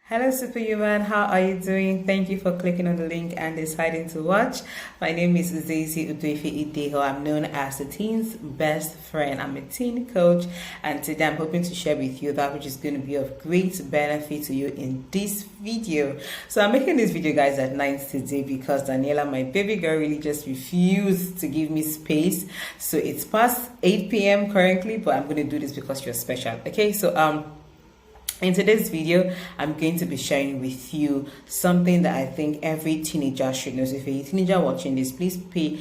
Hello Superhuman, how are you doing? Thank you for clicking on the link and deciding to watch. My name is Uzeisi Udwefe Ideho. I'm known as the teen's best friend. I'm a teen coach, and today I'm hoping to share with you that which is going to be of great benefit to you in this video. So I'm making this video, guys, at night today because Daniela, my baby girl, really just refused to give me space. So it's past 8 p.m. currently, but I'm going to do this because you're special. Okay, so in today's video, I'm going to be sharing with you something that I think every teenager should know. So if you're a teenager watching this, please pay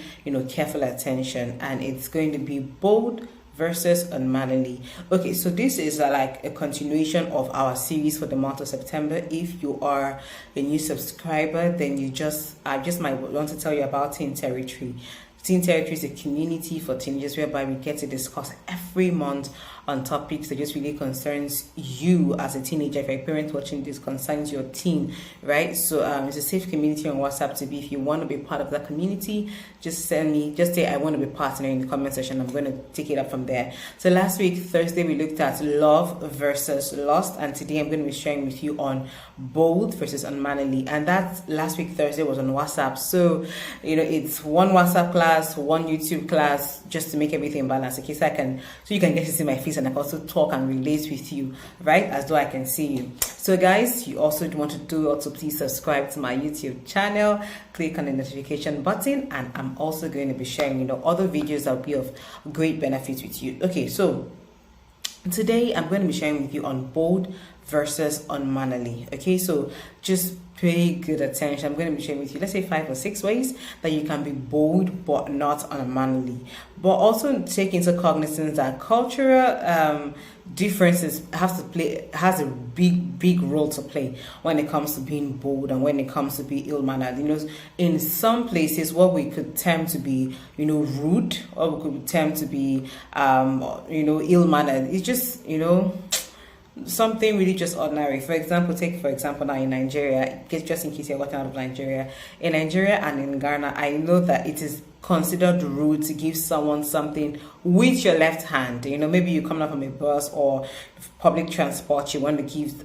careful attention. And it's going to be bold versus unmannerly. Okay, so this is like a continuation of our series for the month of September. If you are a new subscriber, then I just might want to tell you about Teen Territory. Teen Territory is a community for teenagers whereby we get to discuss every month on topics that just really concerns you as a teenager. If you're a parent watching this, concerns your teen, right? So it's a safe community on WhatsApp to be. If you want to be part of that community, just say I want to be partner in the comment section. I'm going to take it up from there. So last week, Thursday, we looked at love versus lust, and today I'm going to be sharing with you on bold versus unmannerly. And that last week, Thursday, was on WhatsApp. So it's one WhatsApp class, one YouTube class, just to make everything balanced. Okay, so you can get to see my face and I can also talk and relate with you, right? As though I can see you. So guys, you also want to do also please subscribe to my YouTube channel, click on the notification button, and I'm also going to be sharing other videos that will be of great benefit with you. Okay, so today I'm going to be sharing with you on bold versus unmannerly. Okay, so just pay good attention. I'm going to be sharing with you, let's say 5 or 6 ways that you can be bold but not unmannerly. But also take into cognizance that cultural differences has a big role to play when it comes to being bold and when it comes to be ill-mannered. In some places what we could term to be rude, or we could term to be ill-mannered, it's just something really just ordinary. For example now in Nigeria, just in case you're watching out of Nigeria, in Nigeria and in Ghana, I know that it is considered rude to give someone something with your left hand. Maybe you come out from a bus or public transport, you want to give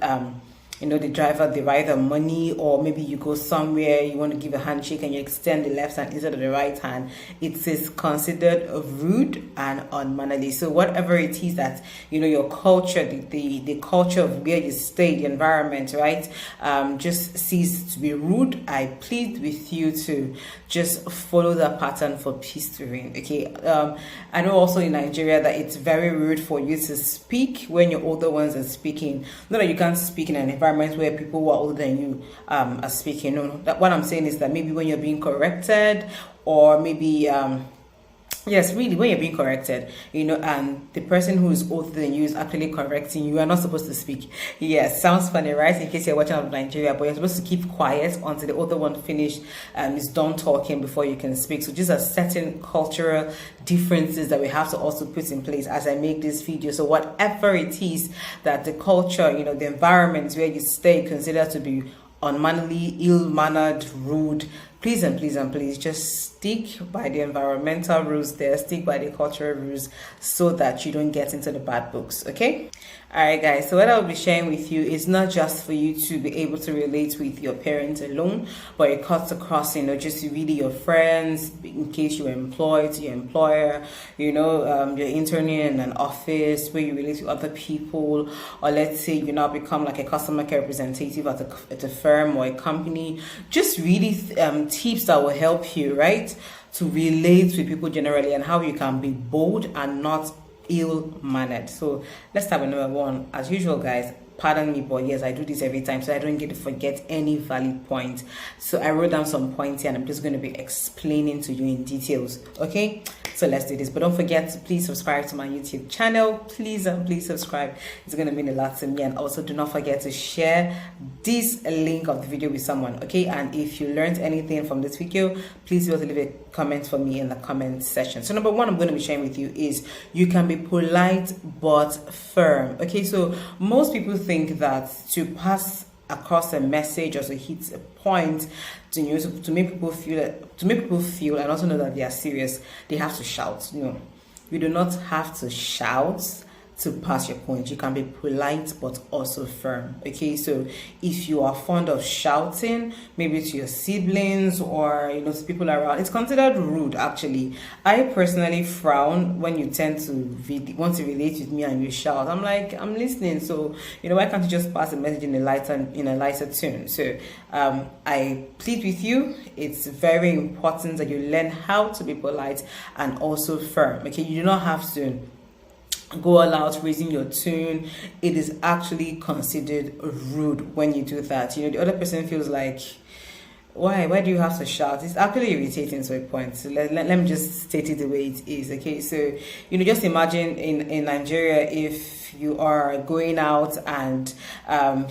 the driver the either money, or maybe you go somewhere, you want to give a handshake and you extend the left hand instead of the right hand. It is considered rude and unmannerly. So whatever it is that your culture, the culture of where you stay, the environment, right, just sees to be rude, I plead with you to just follow that pattern for peace to reign. Okay, I know also in Nigeria that it's very rude for you to speak when your older ones are speaking. Not that you can't speak in an environment where people who are older than you are speaking. That what I'm saying is that maybe when you're being corrected, or maybe yes, really, when you're being corrected, and the person who is older than you is actually correcting you, are not supposed to speak. Yes, sounds funny, right? In case you're watching out of Nigeria, but you're supposed to keep quiet until the older one is done talking before you can speak. So these are certain cultural differences that we have to also put in place as I make this video. So whatever it is that the culture, the environment where you stay considered to be unmannerly, ill-mannered, rude, please and please and please just stick by the environmental rules there, stick by the cultural rules so that you don't get into the bad books. Okay, all right guys, so what I'll be sharing with you is not just for you to be able to relate with your parents alone, but it cuts across just really your friends, in case you're employed, to your employer, you're interning in an office where you relate to other people, or let's say you now become like a customer care representative at a firm or a company. Just really tips that will help you, right, to relate with people generally, and how you can be bold and not ill-mannered. So let's start with number 1. As usual, guys, pardon me, but yes, I do this every time so I don't get to forget any valid point. So I wrote down some points here and I'm just going to be explaining to you in details. Okay, so let's do this. But don't forget to please subscribe to my YouTube channel. Please and please subscribe. It's going to mean a lot to me. And also do not forget to share this link of the video with someone. Okay, and if you learned anything from this video, please do also leave a comment for me in the comment section. So number 1 I'm going to be sharing with you is you can be polite but firm. Okay, so most people think that to pass across a message or to hit a point to make people feel and also know that they are serious, they have to shout. You do not have to shout to pass your point. You can be polite but also firm. Okay, so if you are fond of shouting, maybe to your siblings or to people around, it's considered rude. Actually, I personally frown when you tend to want to relate with me and you shout. I'm like, I'm listening, so why can't you just pass a message in a lighter tune? So I plead with you. It's very important that you learn how to be polite and also firm. Okay, you do not have to go all out raising your tune. It is actually considered rude when you do that. The other person feels like, why do you have to shout? It's actually irritating to a point. So let me just state it the way it is. Okay, so just imagine in Nigeria, if you are going out and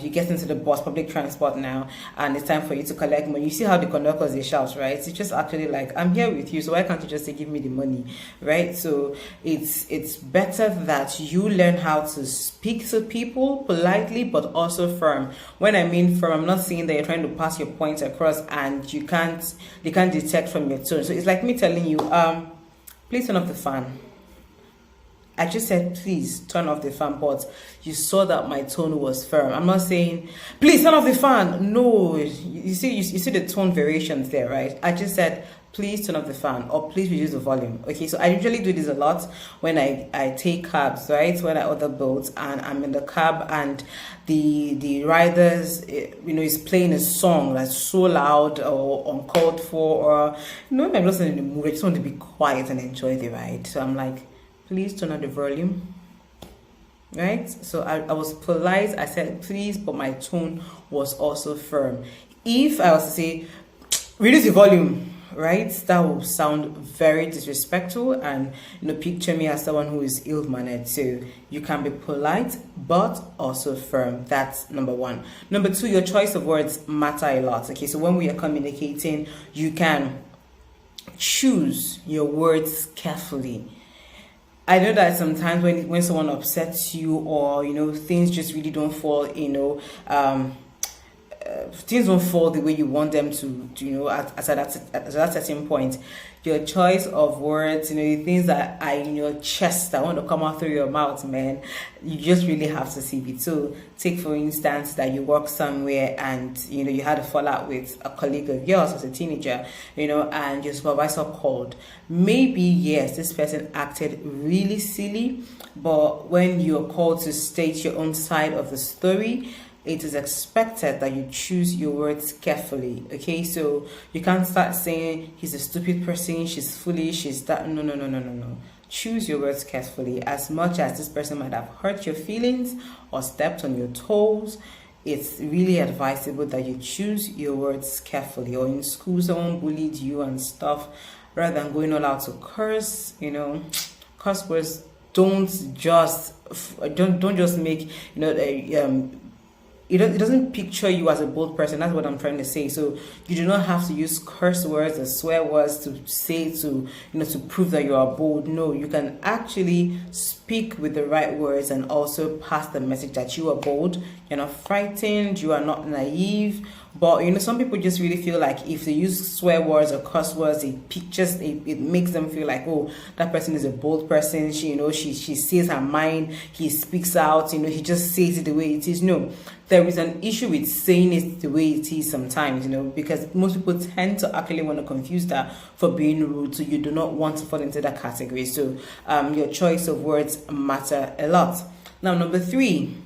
you get into the bus, public transport now, and it's time for you to collect money. You see how the conductors, they shout, right? It's just actually like, I'm here with you, so why can't you just say, give me the money, right? So it's better that you learn how to speak to people politely but also firm. When I mean firm, I'm not saying that you're trying to pass your points across and they can't detect from your tone. So it's like me telling you, please turn off the fan. I just said, please turn off the fan, but you saw that my tone was firm. I'm not saying, please turn off the fan. No, you see the tone variations there, right? I just said, please turn off the fan, or please reduce the volume. Okay, so I usually do this a lot when I take cabs, right? When I order boats and I'm in the cab and the riders, is playing a song that's so loud or uncalled for, or when I'm just in the mood, I just want to be quiet and enjoy the ride. So I'm like, please turn on the volume, right? So I was polite. I said please, but my tone was also firm. If I was to say reduce the volume, right, that will sound very disrespectful, and picture me as someone who is ill-mannered. So you can be polite but also firm. That's number one. Number two, your choice of words matter a lot. Okay, so when we are communicating, you can choose your words carefully. I know that sometimes when someone upsets you, or things just really don't fall, things don't fall the way you want them to, at that certain point. Your choice of words, the things that are in your chest that want to come out through your mouth, man, you just really have to see it. So take for instance that you work somewhere and you had a fallout with a colleague of yours as a teenager, and your supervisor called. Maybe yes, this person acted really silly, but when you're called to state your own side of the story, it is expected that you choose your words carefully. Okay, so you can't start saying he's a stupid person, she's foolish, she's that. No. Choose your words carefully. As much as this person might have hurt your feelings or stepped on your toes, it's really advisable that you choose your words carefully. Or in school, someone bullied you and stuff, rather than going all out to curse, curse words don't just make it doesn't picture you as a bold person. That's what I'm trying to say. So you do not have to use curse words or swear words to say to prove that you are bold. No, you can actually speak with the right words and also pass the message that you are bold. You're not frightened. You are not naive. But some people just really feel like if they use swear words or curse words, it makes them feel like, oh, that person is a bold person. She says her mind. He speaks out. He just says it the way it is. No, there is an issue with saying it the way it is sometimes. Because most people tend to actually want to confuse that for being rude. So you do not want to fall into that category. So your choice of words matter a lot. Now, number 3.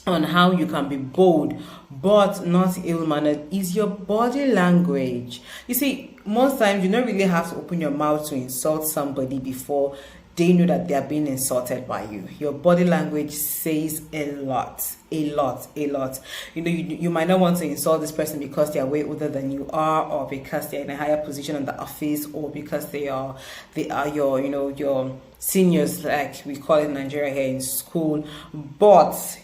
On how you can be bold but not ill-mannered is your body language. You see, most times you don't really have to open your mouth to insult somebody before they know that they are being insulted by you. Your body language says a lot. You might not want to insult this person because they are way older than you are, or because they're in a higher position in the office, or because they are your seniors, like we call it in Nigeria here in school. But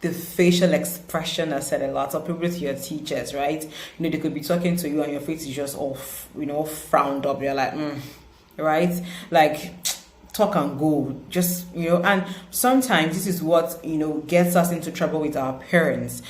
the facial expression has said a lot. Or probably to your teachers, right? They could be talking to you and your face is just all frowned up. You're like, right? Like, talk and go. Just, and sometimes this is what, gets us into trouble with our parents.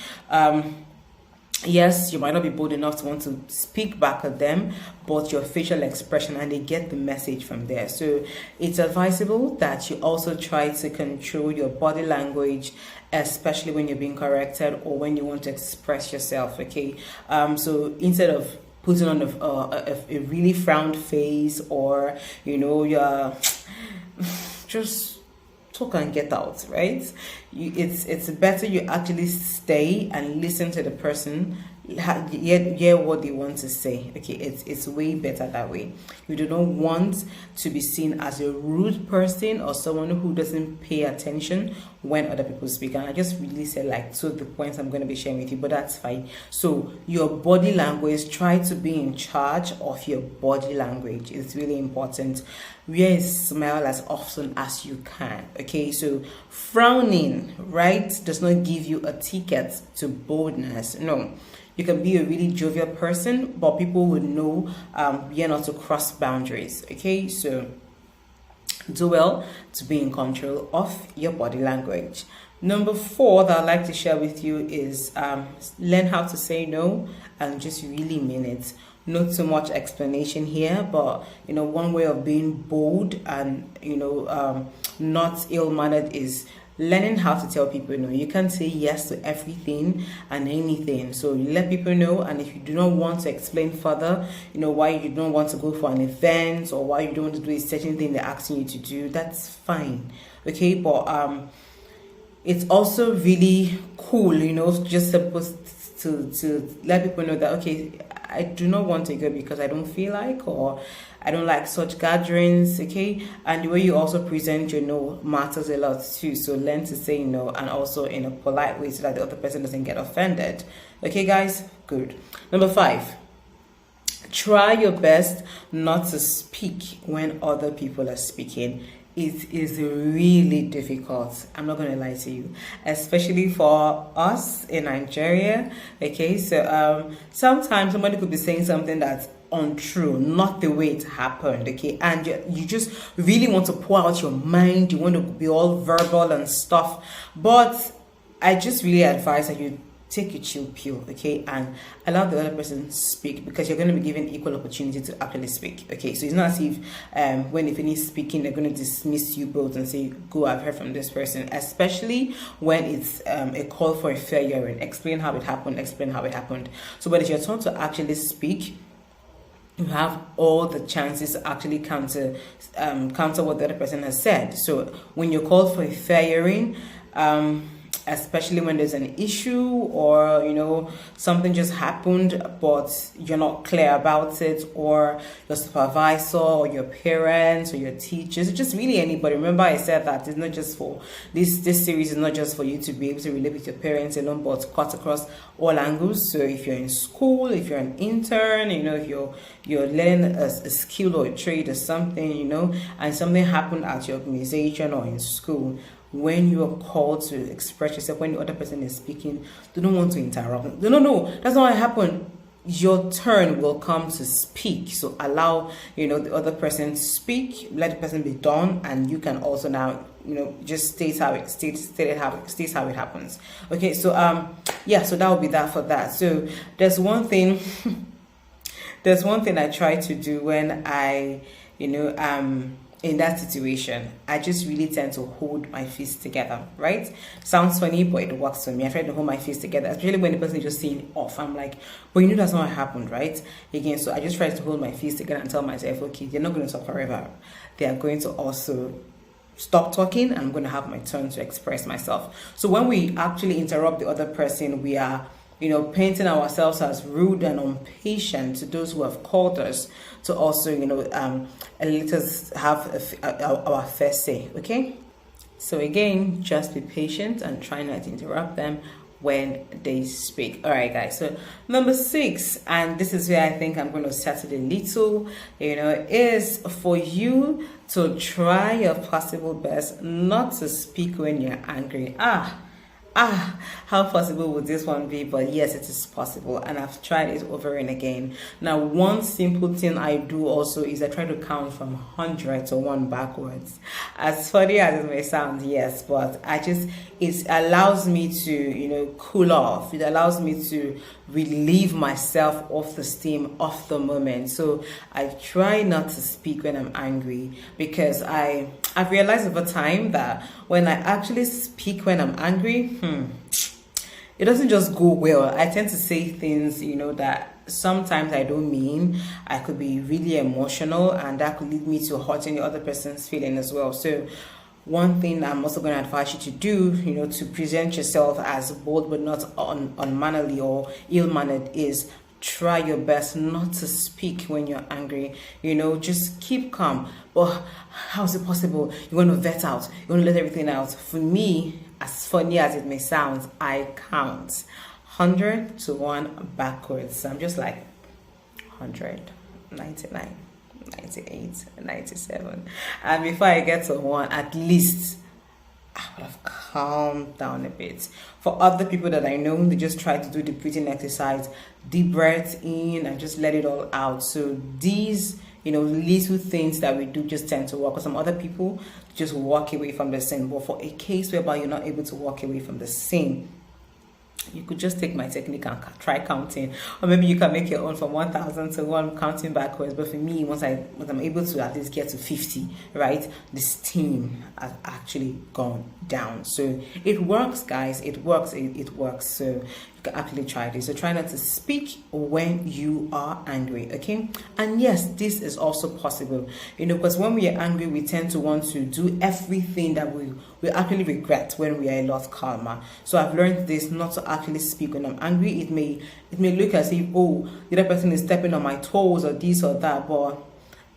Yes, you might not be bold enough to want to speak back at them, but your facial expression, and they get the message from there. So it's advisable that you also try to control your body language, especially when you're being corrected or when you want to express yourself. Okay, so instead of putting on a really frowned face, or you're just talk and get out, right? It's better you actually stay and listen to the person, hear what they want to say. Okay, it's way better that way. You do not want to be seen as a rude person or someone who doesn't pay attention when other people speak. And I just really said like two of the points I'm going to be sharing with you, but that's fine. So your body language, try to be in charge of your body language. It's really important. Wear a smile as often as you can. Okay, so frowning, right, does not give you a ticket to boldness. No, you can be a really jovial person, but people would know you're not to cross boundaries. Okay, so do well to be in control of your body language. Number 4 that I'd like to share with you is learn how to say no and just really mean it. Not too much explanation here, but one way of being bold and not ill-mannered is learning how to tell people no. You can't say yes to everything and anything, so you let people know. And if you do not want to explain further, why you don't want to go for an event or why you don't want to do a certain thing they're asking you to do, that's fine. Okay, but it's also really cool, just supposed to let people know that, okay, I do not want to go because I don't feel like, or I don't like such gatherings. Okay, and the way you also present your no matters a lot too. So learn to say no, and also in a polite way so that the other person doesn't get offended. Okay, guys, good. Number 5, try your best not to speak when other people are speaking. It is really difficult, I'm not going to lie to you, especially for us in Nigeria. Okay, so sometimes somebody could be saying something that's untrue, not the way it happened. Okay, and you just really want to pour out your mind, you want to be all verbal and stuff, but I just really advise that you take a chill pill, okay, and allow the other person speak, because you're going to be given equal opportunity to actually speak. Okay, so it's not as if when they finish speaking they're going to dismiss you both and say, go, I've heard from this person, especially when it's a call for a fair hearing. Explain how it happened. So when it's your turn to actually speak, you have all the chances to actually counter what the other person has said. So when you're called for a fair hearing, especially when there's an issue or something just happened but you're not clear about it, or your supervisor or your parents or your teachers, just really anybody. Remember I said that it's not just for this series is not just for you to be able to relate with your parents alone, but cut across all angles. So if you're in school, if you're an intern, if you're learning a skill or a trade or something, and something happened at your organization or in school, when you are called to express yourself, when the other person is speaking, do not want to interrupt. No, that's not what happened. Your turn will come to speak. So allow, the other person to speak, let the person be done, and you can also now, just state how it happens. Okay, so so that will be that for that. So there's one thing I try to do when I, in that situation. I just really tend to hold my fists together, right? Sounds funny, but it works for me. I try to hold my fists together, especially when the person is just saying off. I'm like, but that's not what happened, right? Again, so I just try to hold my fists together and tell myself, okay, they're not going to talk forever. They are going to also stop talking, and I'm going to have my turn to express myself. So when we actually interrupt the other person, we are painting ourselves as rude and impatient to those who have called us to also, let us have our first say, okay? So again, just be patient and try not to interrupt them when they speak. All right, guys. So number 6, and this is where I think I'm going to settle a little, is for you to try your possible best not to speak when you're angry. how possible would this one be? But yes, it is possible, and I've tried it over and again. Now, one simple thing I do also is I try to count from 100 to 1 backwards. As funny as it may sound, yes, but it allows me to, cool off. It allows me to relieve myself off the steam of the moment. So I try not to speak when I'm angry, because I've realized over time that when I actually speak when I'm angry, it doesn't just go well. I tend to say things, that sometimes I don't mean. I could be really emotional, and that could lead me to hurting the other person's feeling as well. So one thing I'm also going to advise you to do, to present yourself as bold but not unmannerly or ill-mannered, is try your best not to speak when you're angry. Just keep calm. But how is it possible? You want to vet out, you want to let everything out. For me, as funny as it may sound, I count 100 to 1 backwards. So I'm just like 100, 99, 98, 97, and before I get to 1, at least I would have calmed down a bit. For other people that I know, they just try to do the breathing exercise, deep breath in and just let it all out. So these, little things that we do just tend to work. For some other people, just walk away from the sin. But for a case whereby you're not able to walk away from the sin, you could just take my technique and try counting, or maybe you can make your own from 1,000 to 1 counting backwards. But for me, once I'm able to at least get to 50, right, the steam has actually gone down. So it works, guys. It works. It works. So you can actually try this. So try not to speak when you are angry, okay? And yes, this is also possible, because when we are angry, we tend to want to do everything that we actually regret when we are a lot calmer. So I've learned this, not to actually speak when I'm angry. It may look as if, the other person is stepping on my toes or this or that, but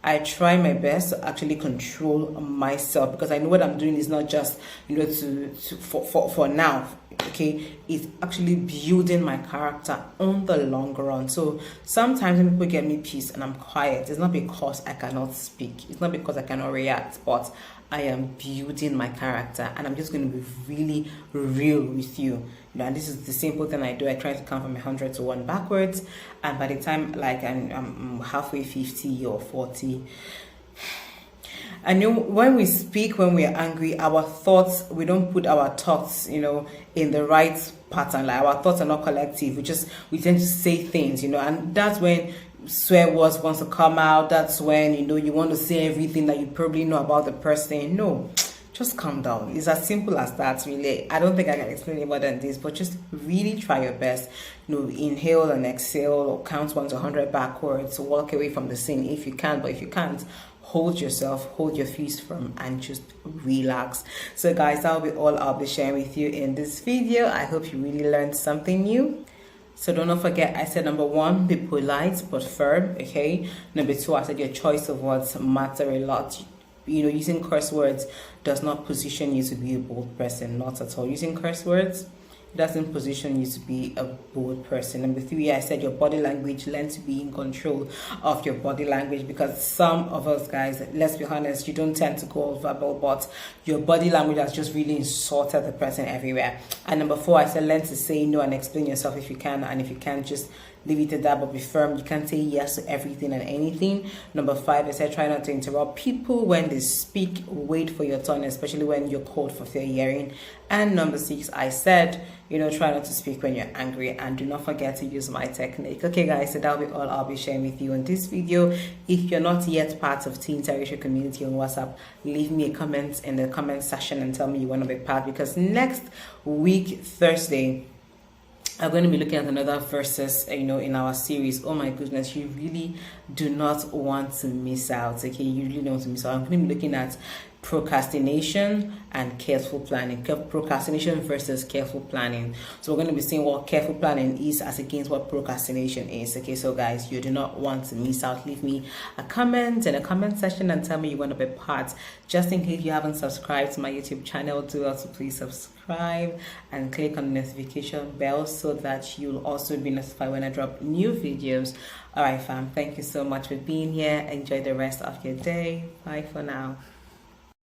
I try my best to actually control myself, because I know what I'm doing is not just, for now, okay? It's actually building my character on the long run. So sometimes when people get me peace and I'm quiet, it's not because I cannot speak, it's not because I cannot react, but I am building my character, and I'm just going to be really real with you. And this is the simple thing I do. I try to count from 100 to 1 backwards, and by the time I'm halfway 50 or 40, I know when we speak, when we are angry, our thoughts, we don't put our thoughts, in the right pattern. Like, our thoughts are not collective. We tend to say things, and that's when swear words wants to come out. That's when, you want to say everything that you probably know about the person. No, just calm down. It's as simple as that, really. I don't think I can explain it more than this, but just really try your best. Inhale and exhale, or count 1 to 100 backwards. Walk away from the scene if you can, but if you can't, hold yourself, hold your feet firm, and just relax. So guys, that'll be all I'll be sharing with you in this video. I hope you really learned something new. So don't forget, I said number 1, be polite but firm, okay? Number 2, I said your choice of words matter a lot. Using curse words does not position you to be a bold person, not at all. Using curse words doesn't position you to be a bold person. Number 3, I said your body language, learn to be in control of your body language, because some of us guys, let's be honest, you don't tend to go all verbal, but your body language has just really insulted the person everywhere. And number 4, I said learn to say no and explain yourself if you can, and if you can't, just leave it at that, but be firm. You can't say yes to everything and anything. Number 5, I said try not to interrupt people when they speak. Wait for your turn, especially when you're called for fair hearing. And number 6, I said, try not to speak when you're angry, and do not forget to use my technique. Okay guys, so that'll be all I'll be sharing with you in this video. If you're not yet part of Teen Territory community on WhatsApp, leave me a comment in the comment section and tell me you want to be part, because next week, Thursday, I'm going to be looking at another verses, in our series. Oh my goodness, you really do not want to miss out, okay? You really don't want to miss out. I'm going to be looking at procrastination and careful planning. Procrastination versus careful planning. So we're going to be seeing what careful planning is as against what procrastination is, okay? So guys, you do not want to miss out. Leave me a comment in the comment section and tell me you want to be part. Just in case you haven't subscribed to my YouTube channel, do also please subscribe and click on the notification bell so that you'll also be notified when I drop new videos. All right, fam, thank you so much for being here. Enjoy the rest of your day. Bye for now.